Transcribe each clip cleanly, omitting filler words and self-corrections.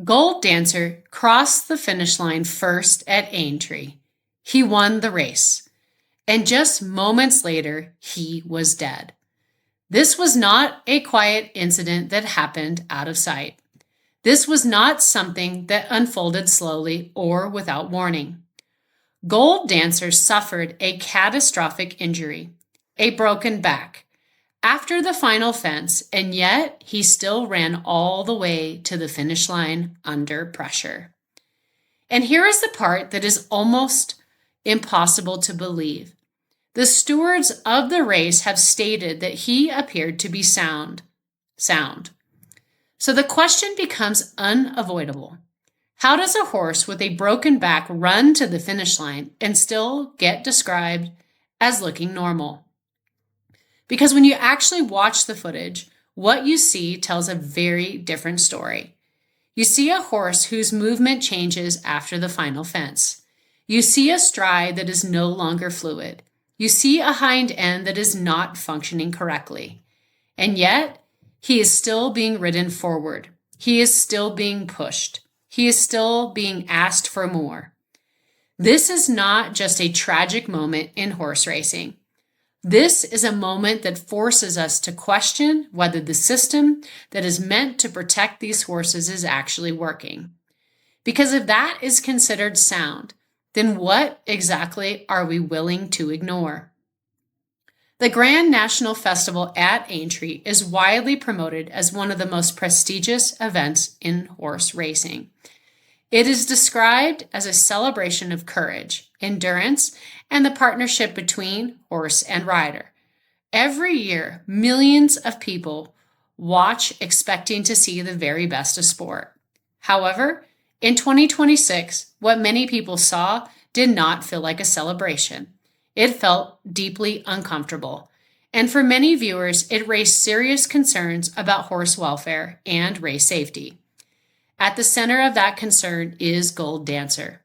Gold Dancer crossed the finish line first at Aintree. He won the race, and just moments later, he was dead. This was not a quiet incident that happened out of sight. This was not something that unfolded slowly or without warning. Gold Dancer suffered a catastrophic injury, a broken back, after the final fence, and yet he still ran all the way to the finish line under pressure. And here is the part that is almost impossible to believe. The stewards of the race have stated that he appeared to be sound. So the question becomes unavoidable. How does a horse with a broken back run to the finish line and still get described as looking normal? Because when you actually watch the footage, what you see tells a very different story. You see a horse whose movement changes after the final fence. You see a stride that is no longer fluid. You see a hind end that is not functioning correctly. And yet, he is still being ridden forward. He is still being pushed. He is still being asked for more. This is not just a tragic moment in horse racing. This is a moment that forces us to question whether the system that is meant to protect these horses is actually working. Because if that is considered sound, then what exactly are we willing to ignore? The Grand National Festival at Aintree is widely promoted as one of the most prestigious events in horse racing. It is described as a celebration of courage, endurance, and the partnership between horse and rider. Every year, millions of people watch expecting to see the very best of sport. However, in 2026, what many people saw did not feel like a celebration. It felt deeply uncomfortable. And for many viewers, it raised serious concerns about horse welfare and race safety. At the center of that concern is Gold Dancer.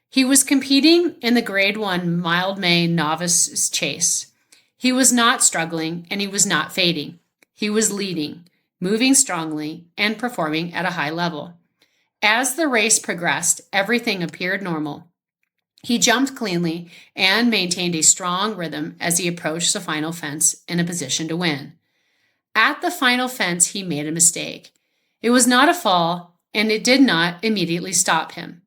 He was competing in the Grade 1 Mildmay Novices Chase. He was not struggling and he was not fading. He was leading, moving strongly, and performing at a high level. As the race progressed, everything appeared normal. He jumped cleanly and maintained a strong rhythm as he approached the final fence in a position to win. At the final fence, he made a mistake. It was not a fall, and it did not immediately stop him.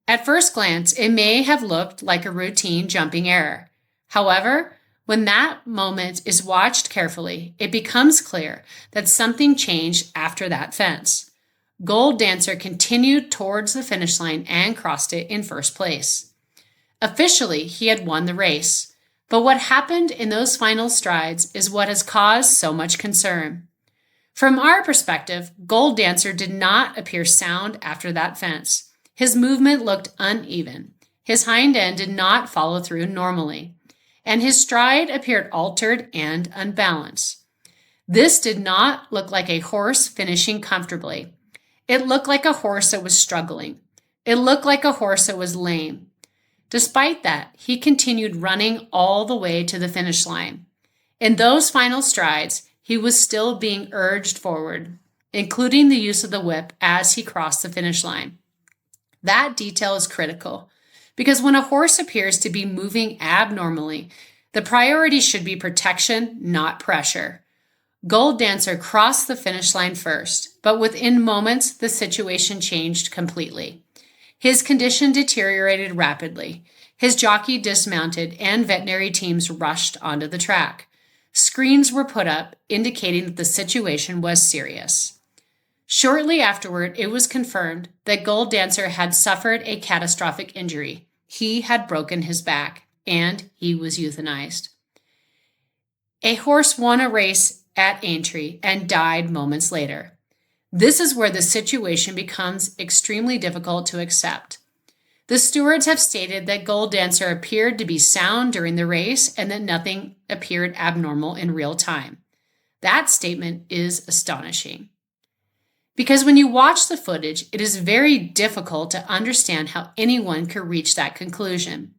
At first glance, it may have looked like a routine jumping error. However, when that moment is watched carefully, it becomes clear that something changed after that fence. Gold Dancer continued towards the finish line and crossed it in first place. Officially, he had won the race, but what happened in those final strides is what has caused so much concern. From our perspective, Gold Dancer did not appear sound after that fence. His movement looked uneven. His hind end did not follow through normally, and his stride appeared altered and unbalanced. This did not look like a horse finishing comfortably. It looked like a horse that was struggling. It looked like a horse that was lame. Despite that, he continued running all the way to the finish line. In those final strides, he was still being urged forward, including the use of the whip as he crossed the finish line. That detail is critical because when a horse appears to be moving abnormally, the priority should be protection, not pressure. Gold Dancer crossed the finish line first, but within moments, the situation changed completely. His condition deteriorated rapidly. His jockey dismounted and veterinary teams rushed onto the track. Screens were put up indicating that the situation was serious. Shortly afterward, it was confirmed that Gold Dancer had suffered a catastrophic injury. He had broken his back, and he was euthanized. A horse won a race at Aintree and died moments later. This is where the situation becomes extremely difficult to accept. The stewards have stated that Gold Dancer appeared to be sound during the race and that nothing appeared abnormal in real time. That statement is astonishing. Because when you watch the footage, it is very difficult to understand how anyone could reach that conclusion.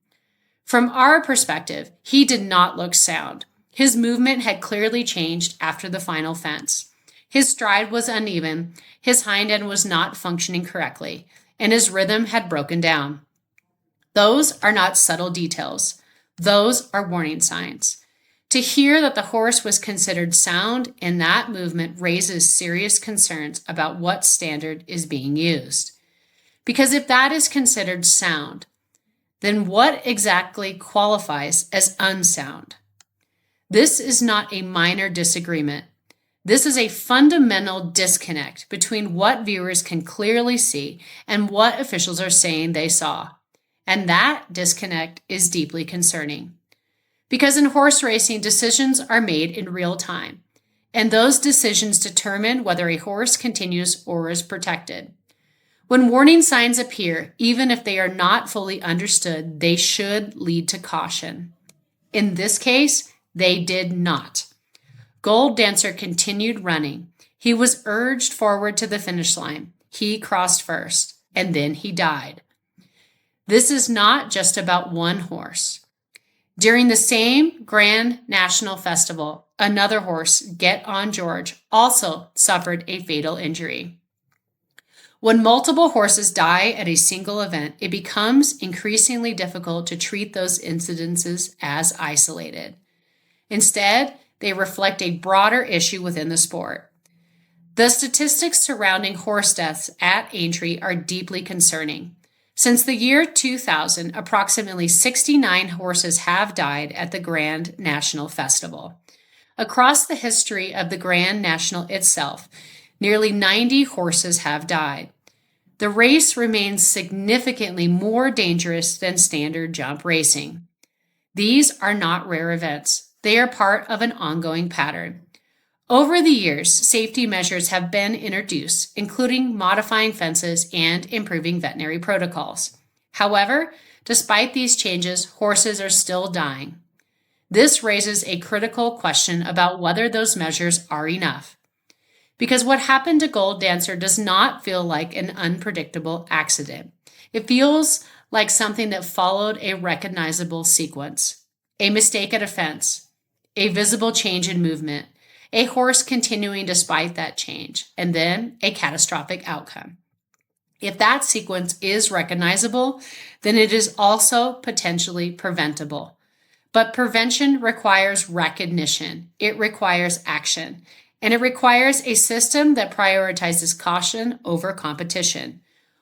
From our perspective, he did not look sound. His movement had clearly changed after the final fence. His stride was uneven, his hind end was not functioning correctly, and his rhythm had broken down. Those are not subtle details. Those are warning signs. To hear that the horse was considered sound in that movement raises serious concerns about what standard is being used. Because if that is considered sound, then what exactly qualifies as unsound? This is not a minor disagreement. This is a fundamental disconnect between what viewers can clearly see and what officials are saying they saw. And that disconnect is deeply concerning. Because in horse racing, decisions are made in real time, and those decisions determine whether a horse continues or is protected. When warning signs appear, even if they are not fully understood, they should lead to caution. In this case, they did not. Gold Dancer continued running. He was urged forward to the finish line. He crossed first, and then he died. This is not just about one horse. During the same Grand National Festival, another horse, Get On George, also suffered a fatal injury. When multiple horses die at a single event, it becomes increasingly difficult to treat those incidences as isolated. Instead, they reflect a broader issue within the sport. The statistics surrounding horse deaths at Aintree are deeply concerning. Since the year 2000, approximately 69 horses have died at the Grand National Festival. Across the history of the Grand National itself, nearly 90 horses have died. The race remains significantly more dangerous than standard jump racing. These are not rare events. They are part of an ongoing pattern. Over the years, safety measures have been introduced, including modifying fences and improving veterinary protocols. However, despite these changes, horses are still dying. This raises a critical question about whether those measures are enough. Because what happened to Gold Dancer does not feel like an unpredictable accident. It feels like something that followed a recognizable sequence. A mistake at a fence, a visible change in movement, a horse continuing despite that change, and then a catastrophic outcome. If that sequence is recognizable, then it is also potentially preventable. But prevention requires recognition. It requires action. And it requires a system that prioritizes caution over competition.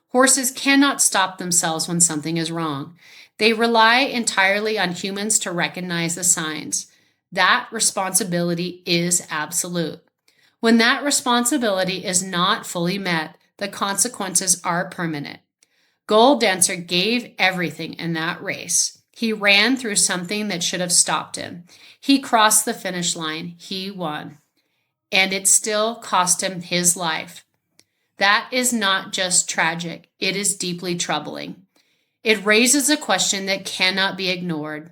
Horses cannot stop themselves when something is wrong. They rely entirely on humans to recognize the signs. That responsibility is absolute. When that responsibility is not fully met, the consequences are permanent. Gold Dancer gave everything in that race. He ran through something that should have stopped him. He crossed the finish line. He won. And it still cost him his life. That is not just tragic. It is deeply troubling. It raises a question that cannot be ignored.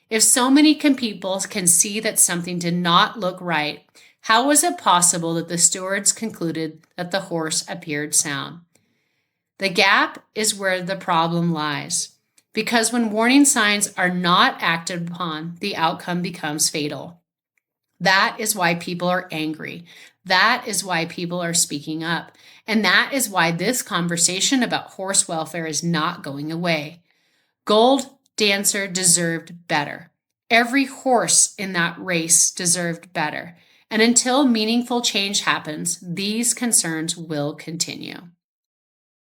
If so many people can see that something did not look right, how was it possible that the stewards concluded that the horse appeared sound? The gap is where the problem lies, because when warning signs are not acted upon, the outcome becomes fatal. That is why people are angry. That is why people are speaking up. And that is why this conversation about horse welfare is not going away. Gold Dancer deserved better. Every horse in that race deserved better. And until meaningful change happens, these concerns will continue.